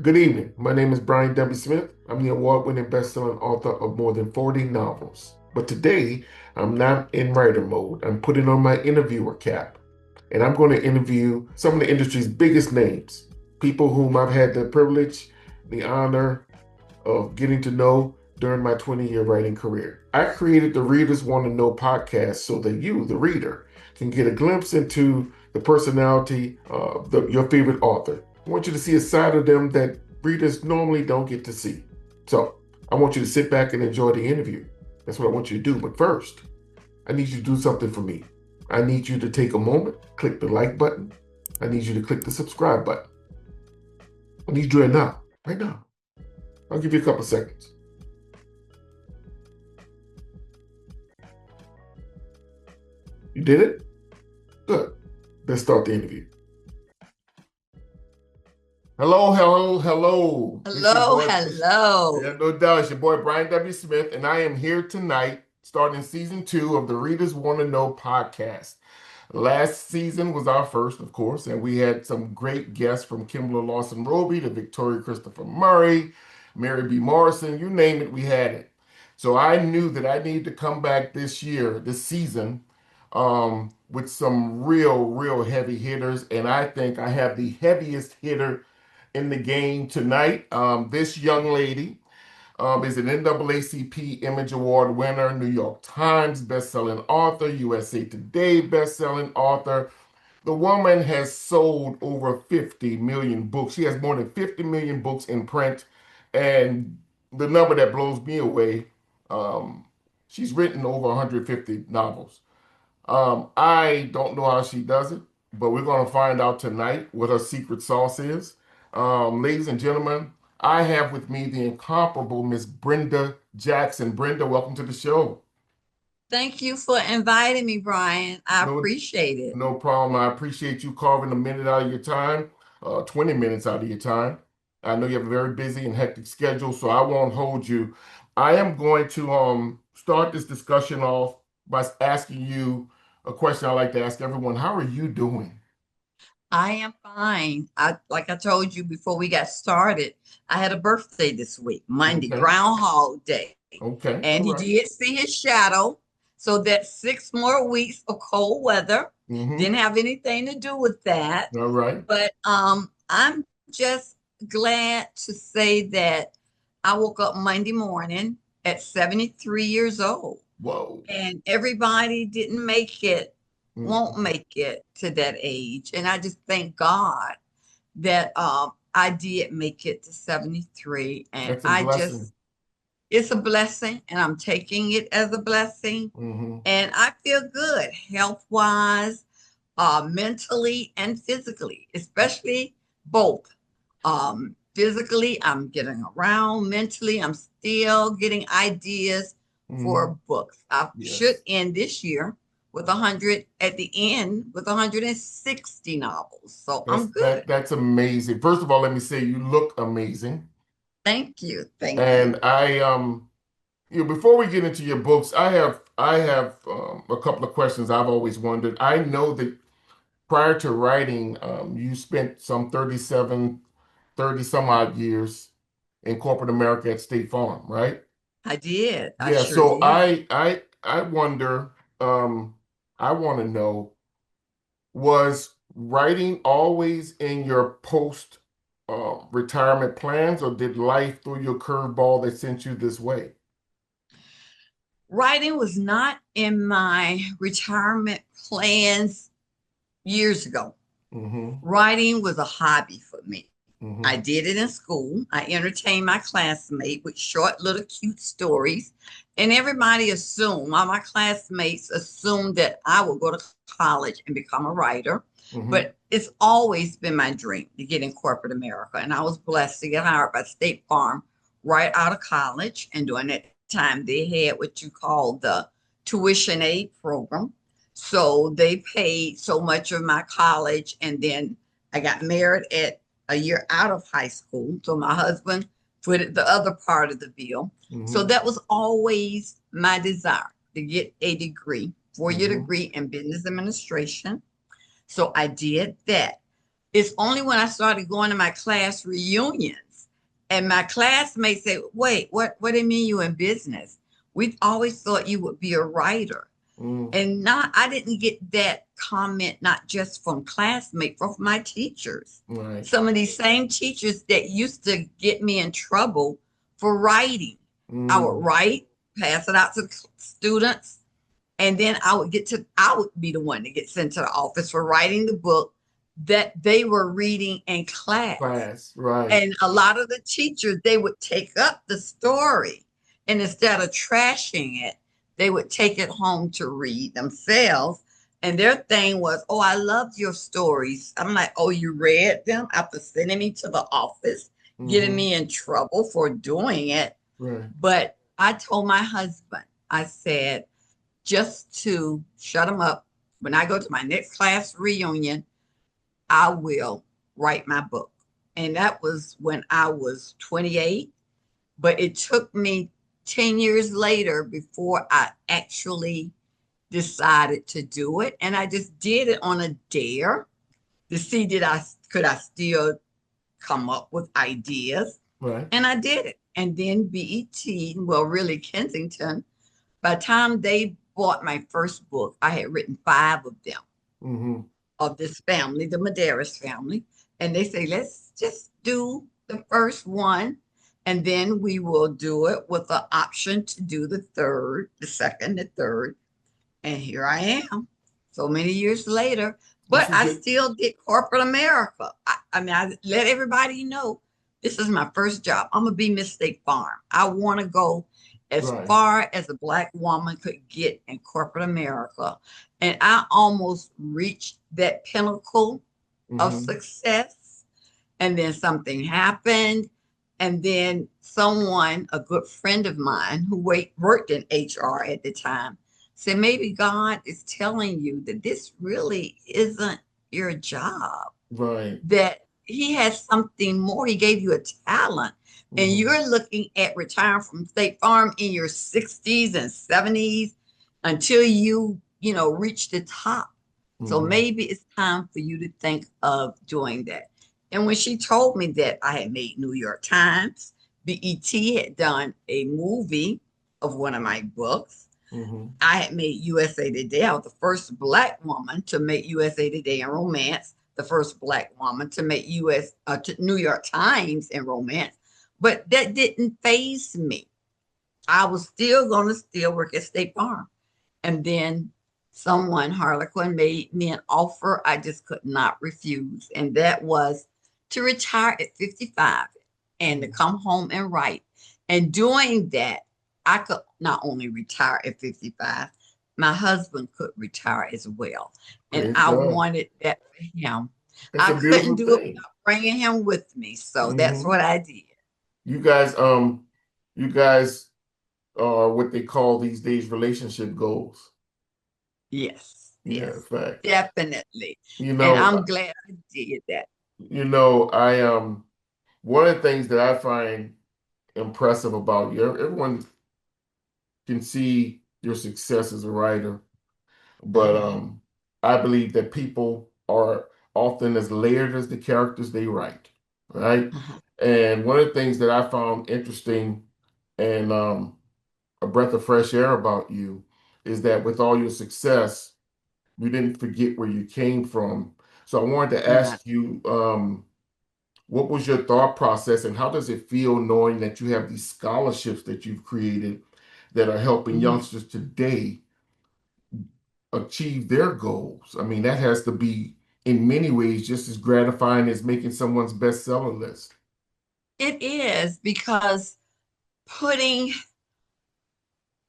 Good evening. My name is Brian W. Smith. I'm the award-winning best-selling author of more than 40 novels. But today, I'm not in writer mode. I'm putting on my interviewer cap, and I'm going to interview some of the industry's biggest names, people whom I've had the privilege, the honor of getting to know during my 20-year writing career. I created the Readers Want to Know podcast so that you, the reader, can get a glimpse into the personality of your favorite author. I want you to see a side of them that readers normally don't get to see. So I want you to sit back and enjoy the interview. That's what I want you to do. But first, I need you to do something for me. I need you to take a moment, click the like button. I need you to click the subscribe button. I need you to do it now, right now. I'll give you a couple seconds. You did it? Good. Let's start the interview. Hello, hello, hello. Hello. Yeah, no doubt. It's your boy, Brian W. Smith, and I am here tonight starting season 2 of the Readers Want to Know podcast. Last season was our first, of course, and we had some great guests from Kimberly Lawson Roby to Victoria Christopher Murray, Mary B. Morrison, you name it, we had it. So I knew that I needed to come back this season, with some real heavy hitters, and I think I have the heaviest hitter in the game tonight. This young lady is an NAACP Image Award winner, New York Times bestselling author, USA Today bestselling author. The woman has sold over 50 million books. She has more than 50 million books in print. And the number that blows me away, she's written over 150 novels. I don't know how she does it, but we're going to find out tonight what her secret sauce is. Ladies and gentlemen, I have with me the incomparable Miss Brenda Jackson. Brenda, welcome to the show. Thank you for inviting me, Brian. I No, appreciate it. no problem. I appreciate you carving a minute out of your time, 20 minutes out of your time. I know you have a very busy and hectic schedule, so I won't hold you. I am going to start this discussion off by asking you a question I like to ask everyone. How are you doing? I am fine. Like I told you before we got started, I had a birthday this week, Monday, Okay. Groundhog Day. Okay. And All he right. did see his shadow. So that's 6 more weeks of cold weather. Mm-hmm. Didn't have anything to do with that. All right. But I'm just glad to say that I woke up Monday morning at 73 years old. Whoa. And everybody didn't make it, won't Mm. make it to that age. And I just thank God that I did make it to 73. And That's a blessing. it's a blessing, and I'm taking it as a blessing. Mm-hmm. And I feel good health wise, mentally and physically, especially both. Physically, I'm getting around. Mentally, I'm still getting ideas Mm-hmm. for books. I should Yes. end this year with 100 at the end with 160 novels. So That's I'm good. that's amazing. First of all, let me say you look amazing. Thank you. Thank you. And before we get into your books, I have a couple of questions I've always wondered. I know that prior to writing, you spent some 30 some odd years in corporate America at State Farm, right? I did. I Yeah, sure so did. I wonder, I want to know, was writing always in your post retirement plans, or did life throw you a curveball that sent you this way? Writing was not in my retirement plans years ago. Mm-hmm. Writing was a hobby for me. I Mm-hmm. did it in school. I entertained my classmates with short, little, cute stories. And everybody assumed, all my classmates assumed that I would go to college and become a writer. Mm-hmm. But it's always been my dream to get in corporate America. And I was blessed to get hired by State Farm right out of college. And during that time, they had what you call the tuition aid program. So they paid so much of my college. And then I got married at a year out of high school. So my husband footed the other part of the bill. So Mm-hmm. that was always my desire to get a degree, 4 year Mm-hmm. degree in business administration. So I did that. It's only when I started going to my class reunions And my classmates say, wait, what do you mean you in business? We've always thought you would be a writer. Mm, And not, I didn't get that comment, not just from classmates, but from my teachers. right. Some of these same teachers that used to get me in trouble for writing. I would Mm, write, pass it out to students, and then I would be the one that gets sent to the office for writing the book that they were reading in class. class, right. And a lot of the teachers, they would take up the story, and instead of trashing it, they would take it home to read themselves. And their thing was, oh, I loved your stories. I'm like, oh, you read them after sending me to the office, getting Mm-hmm. me in trouble for doing it. Right. But I told my husband, I said, just to shut him up, when I go to my next class reunion, I will write my book. And that was when I was 28. But it took me 10 years later before I actually decided to do it. And I just did it on a dare to see that I still come up with ideas. Right. And I did it. And then BET, well, really Kensington, by the time they bought my first book, I had written 5 of them Mm-hmm. of this family, the Medeiros family. And they say, let's just do the first one. And then we will do it with the option to do the third, the second, the third. And here I am, so many years later. This But is I the still did corporate America. I mean, I let everybody know this is my first job. I'm going to be Miss State Farm. I want to go as right. far as a Black woman could get in corporate America. And I almost reached that pinnacle of Mm-hmm. success. And then something happened. And then someone, a good friend of mine who worked in HR at the time, said, maybe God is telling you that this really isn't your job, Right. that He has something more. He gave you a talent. And Mm-hmm. you're looking at retiring from State Farm in your 60s and 70s until you reach the top. So Mm-hmm. maybe it's time for you to think of doing that. And when she told me that, I had made New York Times, BET had done a movie of one of my books. Mm-hmm. I had made USA Today. I was the first Black woman to make USA Today in romance, the first Black woman to make New York Times in romance. But that didn't faze me. I was still going to still work at State Farm. And then someone, Harlequin, made me an offer I just could not refuse. And that was to retire at 55 and to Mm-hmm. come home and write. And doing that, I could not only retire at 55, my husband could retire as well. And Praise I God. wanted that for him. It's I a couldn't beautiful do it thing. without bringing him with me. So that's Mm-hmm. what I did. You guys, you guys are what they call these days relationship goals. Yes, Yeah, yes, facts. definitely. You And know, I'm glad I did that. I one of the things that I find impressive about you, everyone can see your success as a writer, but Mhm, I believe that people are often as layered as the characters they write, right? mhm. And one of the things that I found interesting and a breath of fresh air about you is that with all your success, you didn't forget where you came from. So I wanted to Right. ask you, what was your thought process and how does it feel knowing that you have these scholarships that you've created that are helping Mhm. youngsters today achieve their goals? I mean, that has to be in many ways just as gratifying as making someone's bestseller list. It is because putting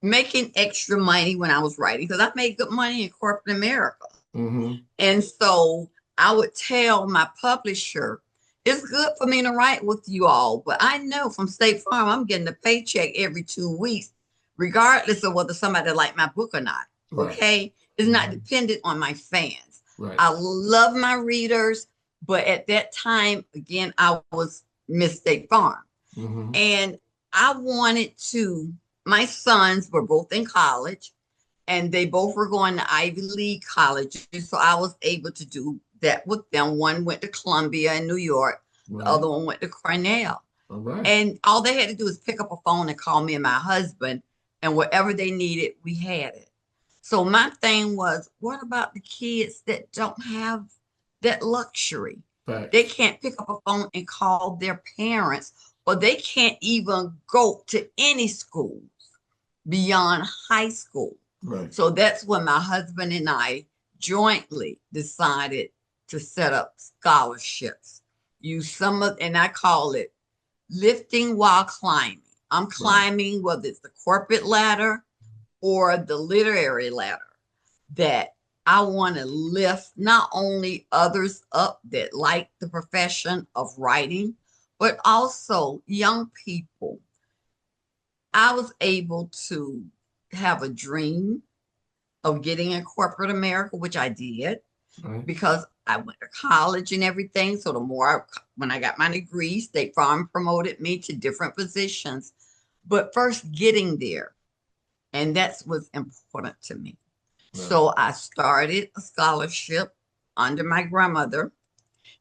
making extra money when I was writing, because I made good money in corporate America. Mm-hmm. And so I would tell my publisher, it's good for me to write with you all, but I know from State Farm, I'm getting a paycheck every 2 weeks, regardless of whether somebody like my book or not. Right. Okay. It's not Mm-hmm. dependent on my fans. Right. I love my readers, but at that time, again, I was Miss State Farm. Mm-hmm. And I wanted to, my sons were both in college and they both were going to Ivy League colleges. So I was able to do that with them. One went to Columbia in New York, the Right. other one went to Cornell. All right. And all they had to do is pick up a phone and call me and my husband, and whatever they needed, we had it. So my thing was, what about the kids that don't have that luxury? They Facts. can't pick up a phone and call their parents, or they can't even go to any schools beyond high school. Right. So that's when my husband and I jointly decided to set up scholarships. Use some of, and I call it lifting while climbing. I'm Right. climbing, whether it's the corporate ladder or the literary ladder, that I want to lift not only others up that like the profession of writing, but also young people. I was able to have a dream of getting in corporate America, which I did Right. because I went to college and everything. So the more, when I got my degree, State Farm promoted me to different positions. But first getting there, and that's what's important to me. Right. So I started a scholarship under my grandmother,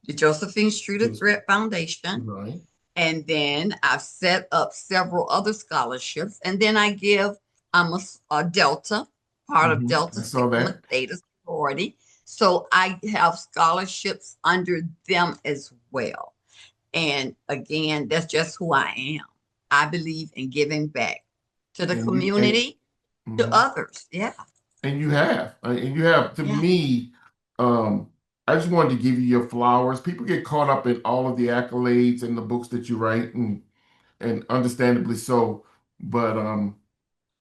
the Josephine Streeter Just Threat Foundation. right. And then I've set up several other scholarships. And then I'm a Delta, part of Delta I saw Sigma that. Theta sorority. So I have scholarships under them as well. And again, that's just who I am. I believe in giving back to the And you and community, to mhm. others. Yeah. And you have to Yeah. me. Um, I just wanted to give you your flowers. People get caught up in all of the accolades and the books that you write, and understandably so. But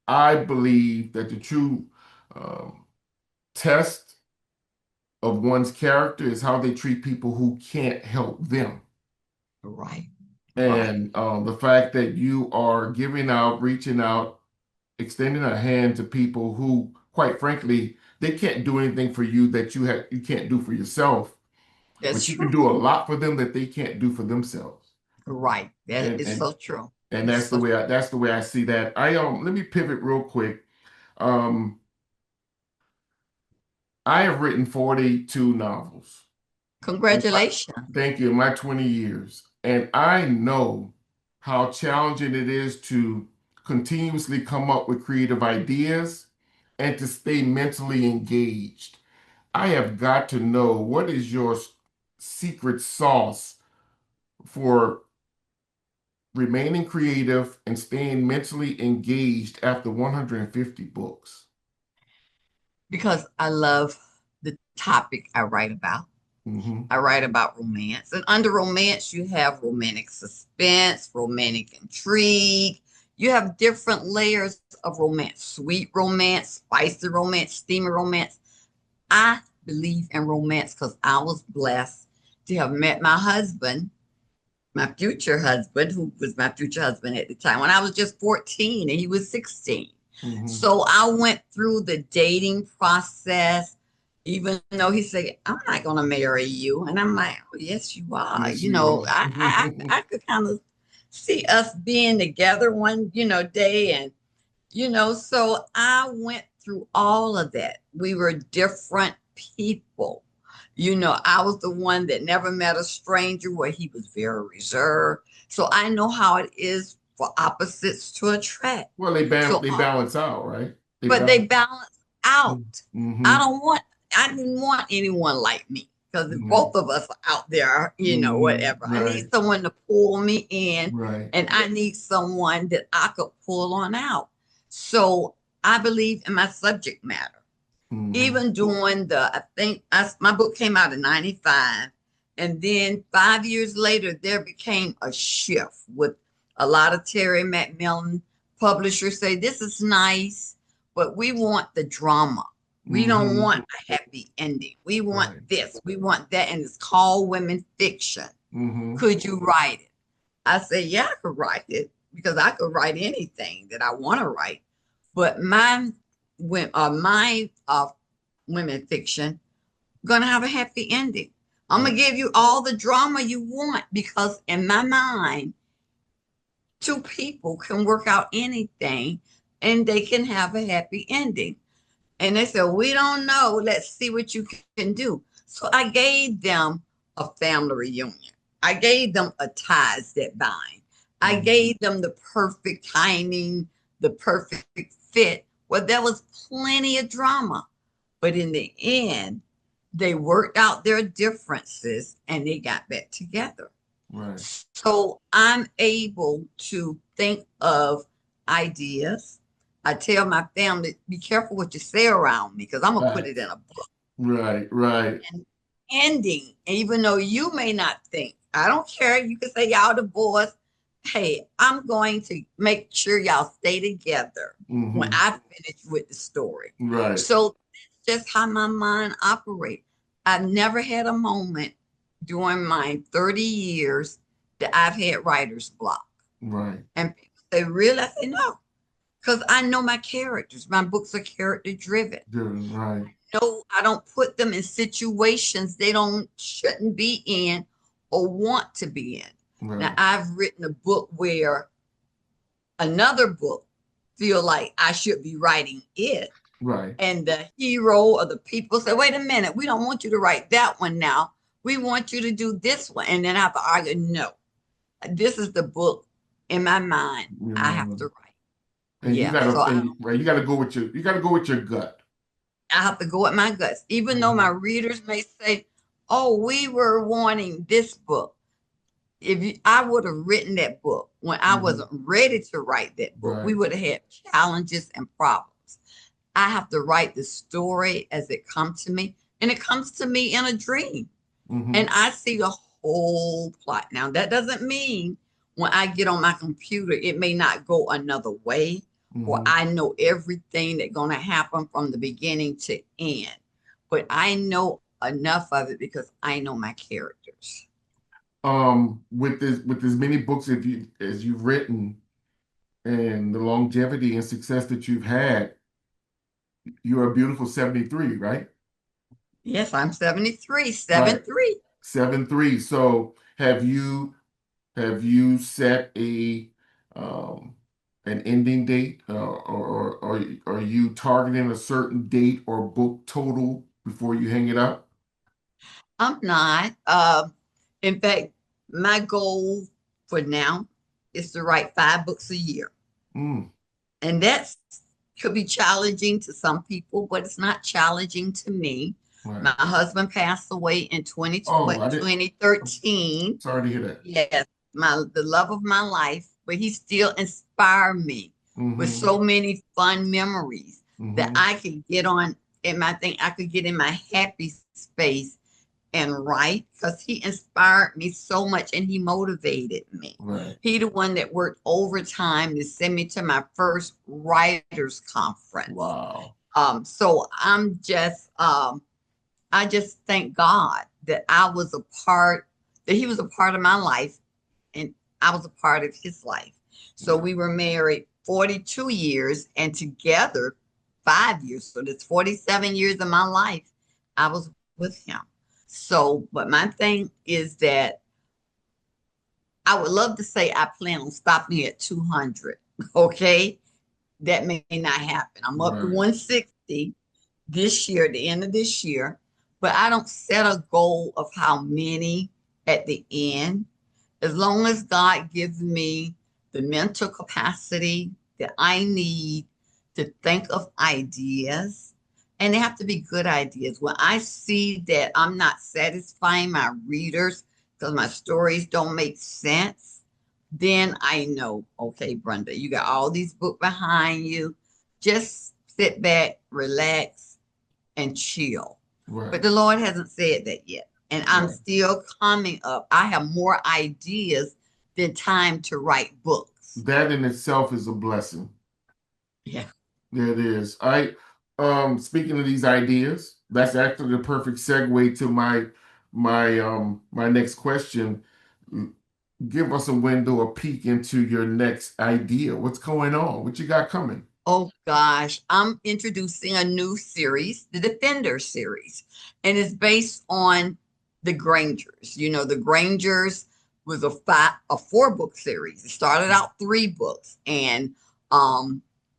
I believe that the true um, test of one's character is how they treat people who can't help them. Right. Right. And the fact that you are giving out, reaching out, extending a hand to people who, quite frankly, they can't do anything for you that you can't do for yourself, That's but you can true. do a lot for them that they can't do for themselves. Right. That And is and so true. and It's so true. that's the way I see that. I let me pivot real quick. Um, I have written 42 novels. Congratulations. Thank you, in my 20 years. And I know how challenging it is to continuously come up with creative ideas and to stay mentally engaged. I have got to know, what is your secret sauce for remaining creative and staying mentally engaged after 150 books? Because I love the topic I write about. Hmm. I write about romance. And under romance, you have romantic suspense, romantic intrigue. You have different layers of romance: sweet romance, spicy romance, steamy romance. I believe in romance because I was blessed to have met my husband, my future husband, who was my future husband at the time, when I was just 14 and he was 16. Hmm. So I went through the dating process, even though he said, I'm not going to marry you. And I'm like, oh, yes, you are. Yes, you are. I could kind of see us being together one, day. And, so I went through all of that. We were different people. I was the one that never met a stranger, where he was very reserved. So I know how it is for opposites to attract. Well, So, they balance out, right? They but they balance. balance out. I Hmm. don't want, I didn't want anyone like me, because if Hmm. both of us are out there, whatever. I need Right, someone to pull me in, right. and I need someone that I could pull on out. So I believe in my subject matter. Hmm. Even doing I think my book came out in 95. And then 5 years later, there became a shift with a lot of Terry McMillan publishers say, this is nice, but we want the drama. We don't Hmm. want a happy ending. We want Right. this, we want that. And it's called women fiction. Hmm. Could you write it? I say, yeah, I could write it, because I could write anything that I want to write. But my women fiction gonna have a happy ending. I'm gonna Right. give you all the drama you want, because in my mind, two people can work out anything and they can have a happy ending. And they said, we don't know. Let's see what you can do. So I gave them a family reunion. I gave them a ties that bind. I gave them the perfect timing, the perfect fit. Well, there was plenty of drama, but in the end, they worked out their differences and they got back together. Right. So I'm able to think of ideas. I tell my family, be careful what you say around me because I'm going to put Right. it in a book. Right. Right. And ending, even though you may not think, I don't care. You can say y'all divorced. Hey, I'm going to make sure y'all stay together when Mm-hmm. I finish with the story. Right. So that's just how my mind operates. I've never had a moment during my 30 years that I've had writer's block. Right. And people say, really? I say, no, because I know my characters. My books are character driven. Right. No, I don't put them in situations they don't shouldn't be in or want to be in. Now, Right. I've written a book where another book feel like I should be writing it. Right. And the hero or the people say, wait a minute, we don't want you to write that one now. We want you to do this one. And then I have to argue, no, this is the book in my mind I have to write. And you Yeah. So gotta, right, you gotta go with your gut. I have to go with my guts. Even though my Mm-hmm. readers may say, oh, we were wanting this book. I would have written that book when I Mm-hmm. wasn't ready to write that book, we Right. would have had challenges and problems. I have to write the story as it comes to me, and it comes to me in a dream. Mm-hmm. And I see the whole plot. Now, that doesn't mean when I get on my computer, it may not go another way, or Mm-hmm. I know everything that's going to happen from the beginning to end. But I know enough of it because I know my characters. With as many books as you've written and the longevity and success that you've had, you're a beautiful 73, right? Yes, I'm 73, Right. 7-3. 73. So have you set um an ending date, or are you targeting a certain date or book total before you hang it up? I'm not. In fact, my goal for now is to write 5 books a year. Mm, And that could be challenging to some people, but it's not challenging to me. right. My husband passed away in 20, Oh, I did. I'm 2013. sorry to hear that. Yes, the love of my life, but he still inspired me with Mm-hmm. so many fun memories that Mm-hmm. I could get on in my thing. I could get in my happy space and write because he inspired me so much and he motivated me. Right. He the one that worked overtime to send me to my first writers conference. Wow. So I just thank God that that he was a part of my life and I was a part of his life. So Yeah. we were married 42 years and together 5 years. So that's 47 years of my life I was with him. So, but my thing is that I would love to say I plan on stopping at 200. Okay. That may not happen. I'm up to Right. 160 this year, at the end of this year, but I don't set a goal of how many at the end. As long as God gives me the mental capacity that I need to think of ideas, and they have to be good ideas. When I see that I'm not satisfying my readers because my stories don't make sense, then I know, okay, Brenda, you got all these books behind you. Just sit back, relax, and chill. But Right. the Lord hasn't said that yet. And I'm Right. still coming up. I have more ideas than time to write books. That in itself is a blessing. Yeah. There it is. Speaking of these ideas, that's actually the perfect segue to my next question. Give us a window, a peek into your next idea. What's going on? What you got coming? Oh gosh, I'm introducing a new series, the Defender series, and it's based on the Grangers. You know, the Grangers was a 4 book series. It started out 3 books, and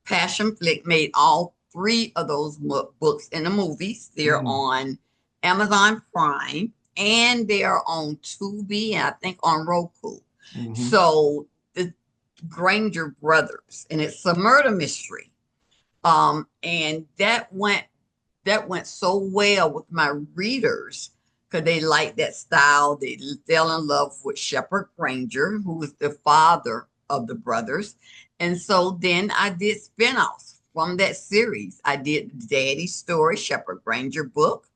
Passion Flick made all 3 of those books in the movies. They're Mm, on Amazon Prime and they are on Tubi and I think on Roku. hmm So the Granger brothers, and it's a murder mystery. And that went so well with my readers because they liked that style. They fell in love with Shepherd Granger, who was the father of the brothers. And so then I did spinoffs from that series. I did the Daddy Story, Shepherd Granger book.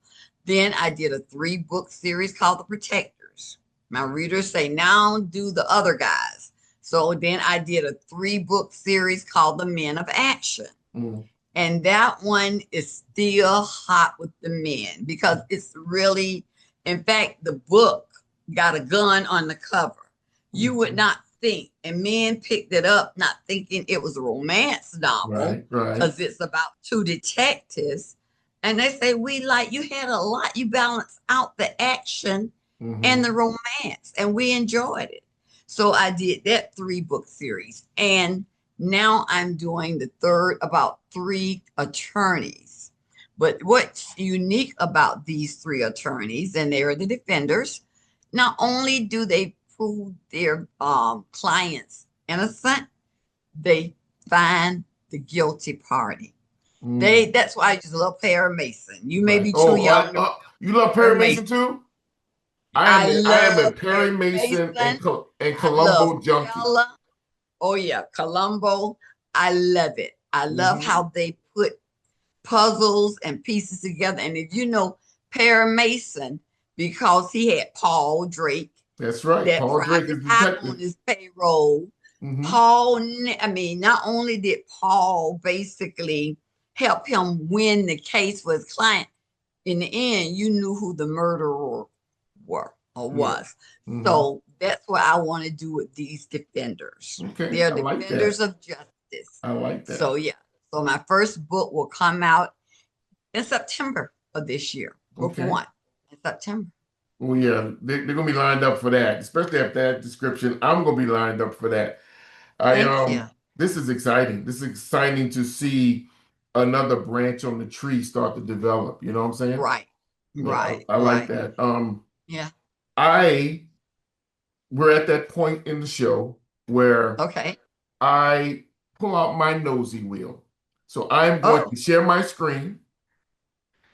Then I did a 3-book series called The Protectors. My readers say, now do the other guys. So then I did a 3-book series called The Men of Action. Mm. And that one is still hot with the men because it's really, in fact, the book got a gun on the cover. You would not think, and men picked it up not thinking it was a romance novel because it's about 2 detectives. And they say, you had a lot, you balanced out the action and the romance, and we enjoyed it. So I did that 3-book series. And now I'm doing the third about 3 attorneys. But what's unique about these 3 attorneys, and they're the defenders, not only do they prove their clients innocent, they find the guilty party. That's why I just love Perry Mason. You may be too young. You love Perry Mason too? I am a Perry Mason and Columbo junkie. Bella. Oh yeah, Columbo. I love it. I love how they put puzzles and pieces together. And if you know Perry Mason, because he had Paul Drake. That's right. That Paul Drake is detective on his payroll. Paul, I mean, not only did Paul basically help him win the case with his client, in the end, you knew who the murderer was. So that's what I want to do with these defenders. Okay, They're defenders of justice. I like that. So yeah. So my first book will come out in September of this year. Book 1 in September. Well, yeah, they're going to be lined up for that, especially after that description. I'm going to be lined up for that. Thank you. This is exciting. This is exciting to see another branch on the tree start to develop. You know what I'm saying? Right. Yeah, I like that. Yeah. We're at that point in the show where I pull out my nosy wheel. So I'm going to share my screen,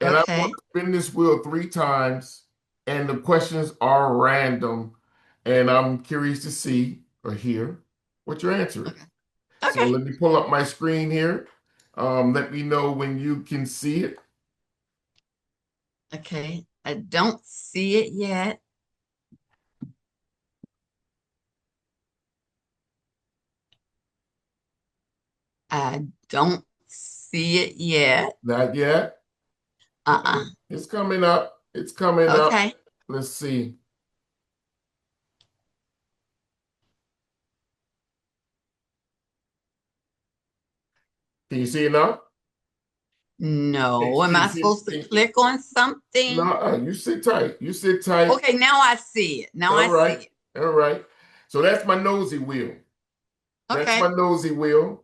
and I'm going to spin this wheel 3 times, and the questions are random, and I'm curious to see or hear what your answer is. So let me pull up my screen here. Let me know when you can see it. Okay, I don't see it yet. I don't see it yet. Not yet? It's coming up. It's coming up. Let's see. Can you see it now? No. Am I supposed to click on something? No, you sit tight. You sit tight. Okay, now I see it. Now I see it. All right. So that's my nosy wheel. That's my nosy wheel.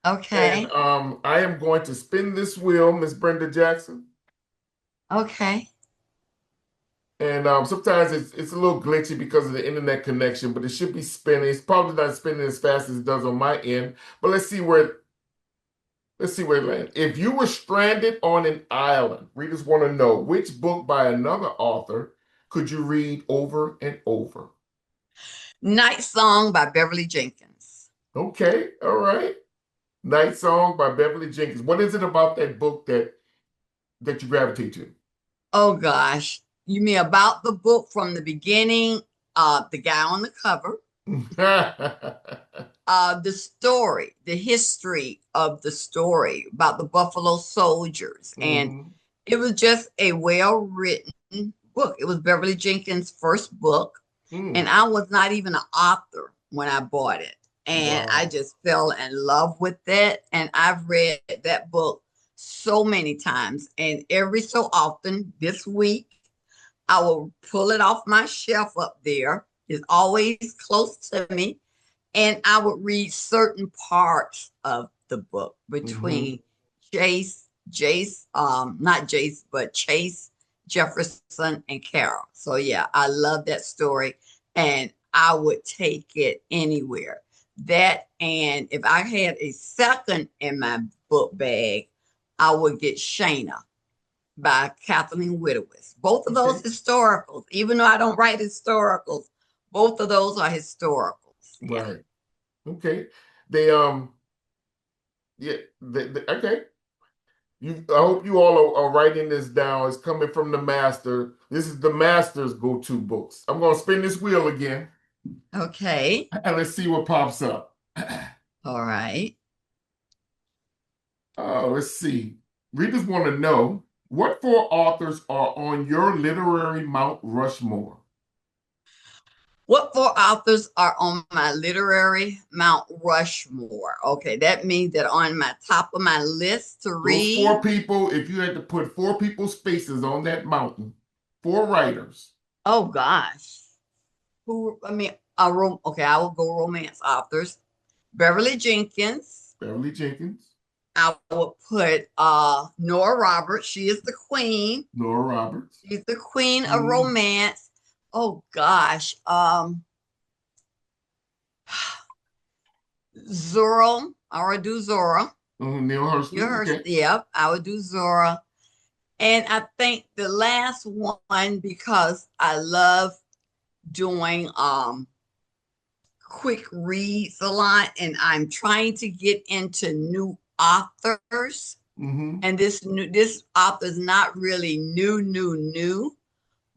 Okay. And I am going to spin this wheel, Miss Brenda Jackson. Okay. And sometimes it's a little glitchy because of the internet connection, but it should be spinning. It's probably not spinning as fast as it does on my end. But let's see where it lands. If you were stranded on an island, readers want to know which book by another author could you read over and over? Night Song by Beverly Jenkins. Okay, all right. Night Song by Beverly Jenkins. What is it about that book that you gravitate to? Oh gosh. You mean about the book from the beginning, the guy on the cover, the story, the history of the story about the Buffalo Soldiers. And it was just a well-written book. It was Beverly Jenkins' first book. And I was not even an author when I bought it. And I just fell in love with it. And I've read that book so many times. And every so often this week, I will pull it off my shelf up there. It's always close to me. And I would read certain parts of the book between Chase, Jefferson, and Carol. So yeah, I love that story. And I would take it anywhere. That, and if I had a second in my book bag, I would get Shayna by Kathleen Widowitz. Both of those Okay. historicals, even though I don't write historicals, both of those are historicals. Yeah. Right. Okay. They yeah, okay. I hope you all are writing this down. It's coming from the master. This is the master's go-to books. I'm gonna spin this wheel again Okay. and let's see what pops up. All right. Let's see. Readers want to know what four authors are on your literary Mount Rushmore? What four authors are on my literary Mount Rushmore? Okay, that means that on my top of my list to Those read. four people, if you had to put four people's faces on that mountain, four writers. Oh gosh. Who, I mean, okay, I will go romance authors. Beverly Jenkins. Beverly Jenkins, I would put Nora Roberts. She is the queen. Nora Roberts. She's the queen of Mm, romance. Oh gosh. Zora. I would do Zora. Neil Hurston. Okay. Yep, I would do Zora. And I think the last one, because I love doing quick reads a lot, and I'm trying to get into new authors. Mm-hmm. And this author is not really new,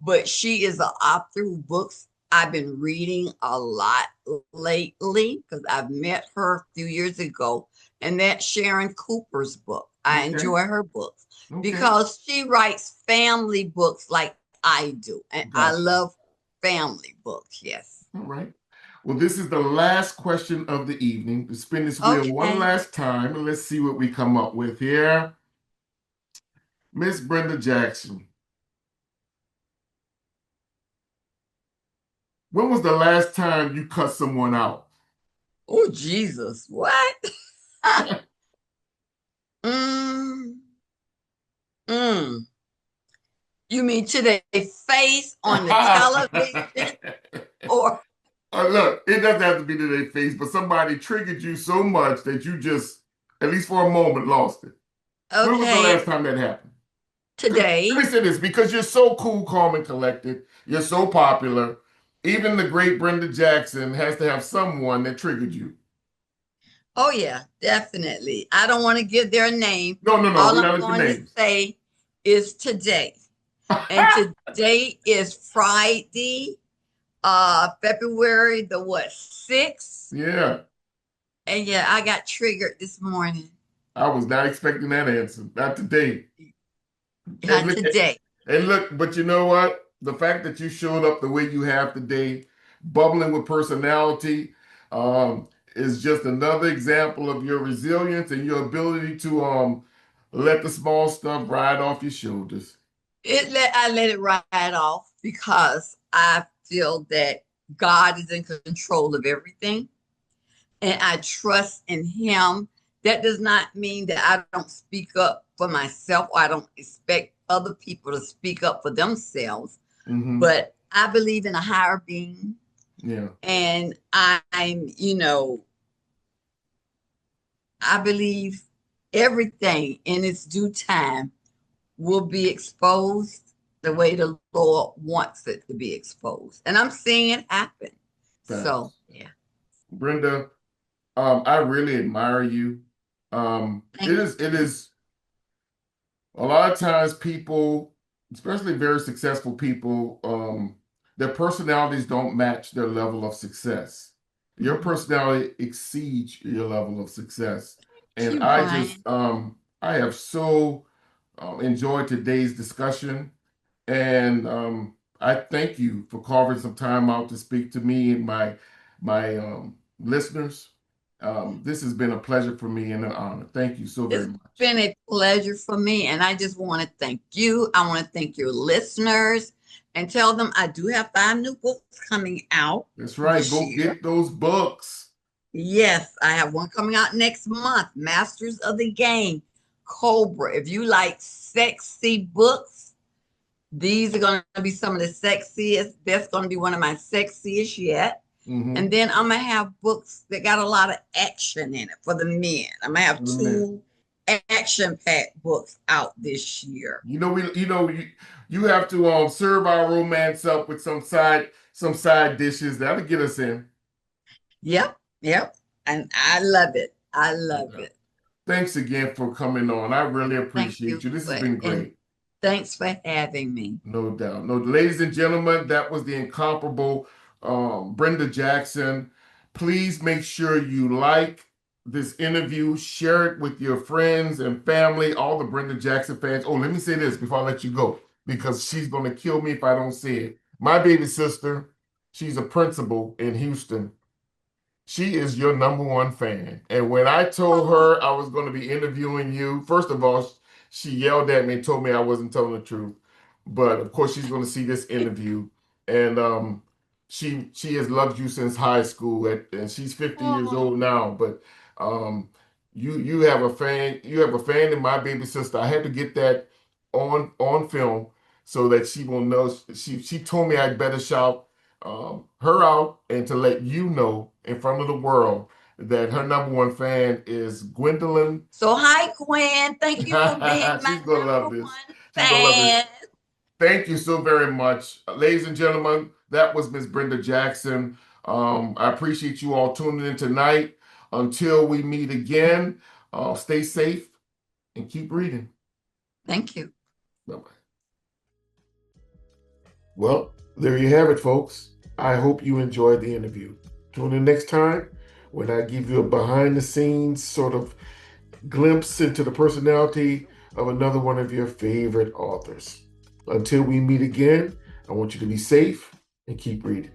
but she is an author who books I've been reading a lot lately because I've met her a few years ago, and that's Sharon Cooper's book. I Okay. enjoy her books Okay. because she writes family books like I do, and I Gotcha. love family books. Yes. All right. Well, this is the last question of the evening. To spin this wheel one Okay. last time, and let's see what we come up with here. Miss Brenda Jackson, when was the last time you cut someone out? Oh, Jesus. What? mm, mm. You mean to their face on the television or Look, it doesn't have to be to their face, but somebody triggered you so much that you just, at least for a moment, lost it. When was the okay, last time that happened? Let me today? say this, because you're so cool, calm, and collected. You're so popular. Even the great Brenda Jackson has to have someone that triggered you. Oh yeah, definitely. I don't want to give their name. No, no, no. All We're I'm not at the going to names. say is today. And today is Friday, February the what, 6th? Yeah, And yeah, I got triggered this morning. I was not expecting that answer. Not today. And Not look, today. and look, but you know what? The fact that you showed up the way you have today, bubbling with personality, is just another example of your resilience and your ability to let the small stuff ride off your shoulders. I let it ride off because I feel that God is in control of everything and I trust in him. That does not mean that I don't speak up for myself or I don't expect other people to speak up for themselves. Mm-hmm. But I believe in a higher being. Yeah. And I believe everything in its due time will be exposed the way the Lord wants it to be exposed. And I'm seeing it happen. So, Facts. yeah. Brenda, I really admire you. It Thank is a lot of times people, especially very successful people, their personalities don't match their level of success. Your you. personality exceeds your level of success. Thank And you, I just, Brian. I have so enjoyed today's discussion. And I thank you for carving some time out to speak to me and my listeners. This has been a pleasure for me and an honor. Thank you so very It's much. been a pleasure for me. And I just want to thank you. I want to thank your listeners and tell them I do have 5 new books coming out That's right. this Go year. get those books. Yes, I have one coming out next month, Masters of the Game, Cobra. If you like sexy books, these are going to be some of the sexiest. That's going to be one of my sexiest yet. Mm-hmm. And then I'm gonna have books that got a lot of action in it for the men. I'm gonna have Man. two action-packed books out this year. You have to serve our romance up with some side dishes that'll get us in. Yep, yep. And I love it. I love Okay. it. Thanks again for coming on. I really Thank appreciate you you. This has for been and great. thanks for having me. No doubt. No, ladies and gentlemen, that was the incomparable Brenda Jackson. Please make sure you like this interview, share it with your friends and family, all the Brenda Jackson fans. Oh, let me say this before I let you go, because she's going to kill me if I don't say it. My baby sister, she's a principal in Houston. She is your number one fan. And when I told Oh, her I was going to be interviewing you, first of all, she yelled at me and told me I wasn't telling the truth. But of course, she's going to see this interview. And she has loved you since high school, and she's 50 years old oh, now. But um, you have a fan. You have a fan in my baby sister. I had to get that on film so that she will know. She told me I'd better shout her out and to let you know in front of the world that her number one fan is Gwendolyn. so hi, Gwen. Thank you for being my She's gonna love number this. one She's gonna love this. fan. Thank you so very much, ladies and gentlemen. That was Miss Brenda Jackson. I appreciate you all tuning in tonight. Until we meet again, stay safe and keep reading. Thank you. Bye bye. Well, there you have it, folks. I hope you enjoyed the interview. Tune in next time when I give you a behind the scenes sort of glimpse into the personality of another one of your favorite authors. Until we meet again, I want you to be safe and keep reading.